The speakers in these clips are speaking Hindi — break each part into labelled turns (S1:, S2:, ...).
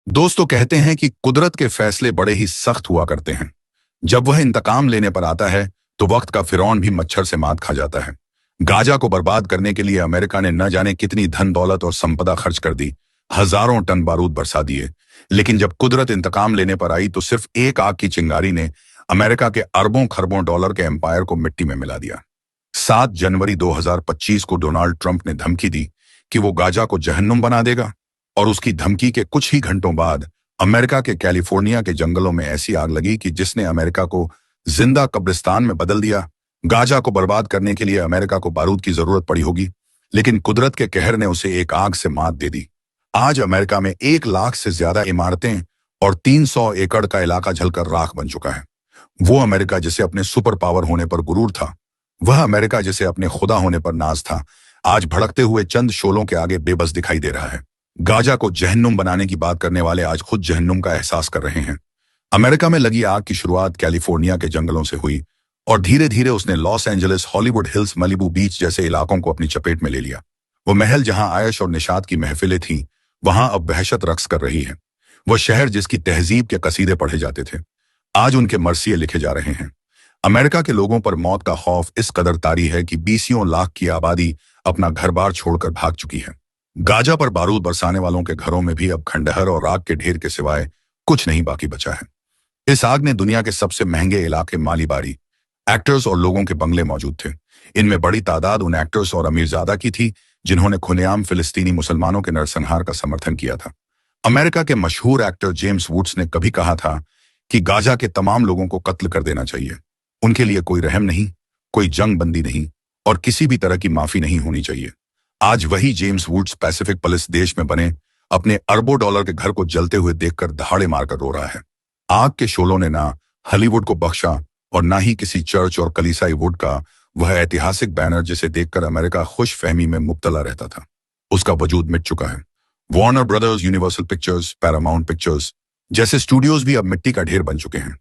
S1: दोस्तों कहते हैं कि कुदरत के फैसले बड़े ही सख्त हुआ करते हैं। जब वह इंतकाम लेने पर आता है तो वक्त का फिरौन भी मच्छर से मात खा जाता है। गाजा को बर्बाद करने के लिए अमेरिका ने न जाने कितनी धन दौलत और संपदा खर्च कर दी, हजारों टन बारूद बरसा दिए। लेकिन जब कुदरत इंतकाम लेने पर आई तो सिर्फ एक आग की चिंगारी ने अमेरिका के अरबों खरबों डॉलर के एम्पायर को मिट्टी में मिला दिया। 7 जनवरी 2025 को डोनाल्ड ट्रंप ने धमकी दी कि वो गाजा को जहन्नुम बना देगा, और उसकी धमकी के कुछ ही घंटों बाद अमेरिका के कैलिफोर्निया के जंगलों में ऐसी आग लगी कि जिसने अमेरिका को जिंदा कब्रिस्तान में बदल दिया। गाजा को बर्बाद करने के लिए अमेरिका को बारूद की जरूरत पड़ी होगी, लेकिन कुदरत के कहर ने उसे एक आग से मात दे दी। आज अमेरिका में 1 लाख से ज्यादा इमारतें और 300 एकड़ का इलाका जलकर राख बन चुका है। वो अमेरिका जिसे अपने सुपर पावर होने पर गुरूर था, वह अमेरिका जिसे अपने खुदा होने पर नाज था, आज भड़कते हुए चंद शोलों के आगे बेबस दिखाई दे रहा है। गाजा को जहन्नुम बनाने की बात करने वाले आज खुद जहन्नुम का एहसास कर रहे हैं। अमेरिका में लगी आग की शुरुआत कैलिफोर्निया के जंगलों से हुई और धीरे धीरे उसने Los Angeles, Hollywood hills, Malibu बीच जैसे इलाकों को अपनी चपेट में ले लिया। वो महल जहां आयश और निशात की महफिलें थीं, वहां अब वहशत रक्स कर रही है। वो शहर जिसकी तहजीब के कसीदे पढ़े जाते थे, आज उनके मरसिये लिखे जा रहे हैं। अमेरिका के लोगों पर मौत का खौफ इस कदर तारी है कि बीसियों लाख की आबादी अपना घर बार छोड़कर भाग चुकी है। गाजा पर बारूद बरसाने वालों के घरों में भी अब खंडहर और आग के ढेर के सिवाय कुछ नहीं बाकी बचा है। इस आग ने दुनिया के सबसे महंगे इलाके, माली बारी, एक्टर्स और लोगों के बंगले मौजूद थे। इनमें बड़ी तादाद उन एक्टर्स और अमीरजादा की थी जिन्होंने खुलेआम फिलिस्तीनी मुसलमानों के नरसंहार का समर्थन किया था। अमेरिका के मशहूर एक्टर जेम्स वुड्स ने कभी कहा था कि गाजा के तमाम लोगों को कत्ल कर देना चाहिए। उनके लिए कोई रहम नहीं, कोई जंग बंदी नहीं और किसी भी तरह की माफी नहीं होनी चाहिए। आज वही जेम्स वुड्स पैसिफिक पुलिस देश में बने अपने अरबों डॉलर के घर को जलते हुए देखकर दहाड़े मारकर रो रहा है। आग के शोलों ने ना हॉलीवुड को बख्शा और ना ही किसी चर्च और कलीसाई वुड का वह ऐतिहासिक बैनर जिसे देखकर अमेरिका खुश फहमी में मुब्तला रहता था। उसका वजूद मिट चुका है। Warner brothers, universal pictures, Paramount pictures जैसे स्टूडियोज भी अब मिट्टी का ढेर बन चुके हैं।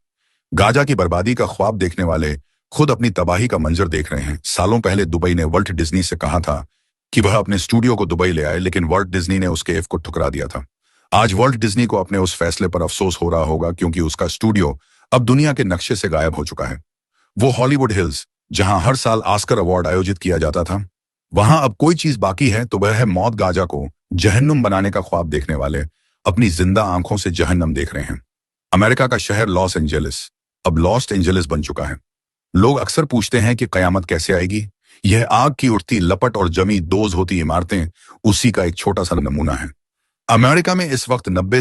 S1: गाजा की बर्बादी का ख्वाब देखने वाले खुद अपनी तबाही का मंजर देख रहे हैं। सालों पहले दुबई ने वॉल्ट डिज्नी से कहा था कि वह अपने स्टूडियो को दुबई ले आए, लेकिन वॉल्ट डिज्नी ने उसके एफ को ठुकरा दिया था। आज वॉल्ट डिज्नी को अपने उस फैसले पर अफसोस हो रहा होगा, क्योंकि उसका स्टूडियो अब दुनिया के नक्शे से गायब हो चुका है। वो हॉलीवुड हिल्स जहां हर साल ऑस्कर अवार्ड आयोजित किया जाता था, वहां अब कोई चीज बाकी है तो वह है मौत। गाजा को जहन्नुम बनाने का ख्वाब देखने वाले अपनी जिंदा आंखों से जहन्नम देख रहे हैं। अमेरिका का शहर लॉस एंजलिस अब लॉस्ट एंजलिस बन चुका है। लोग अक्सर पूछते हैं कि कयामत कैसे आएगी। यह आग की उठती लपट और जमी दोज होती इमारतें उसी का एक छोटा सा नमूना है। अमेरिका में इस वक्त 90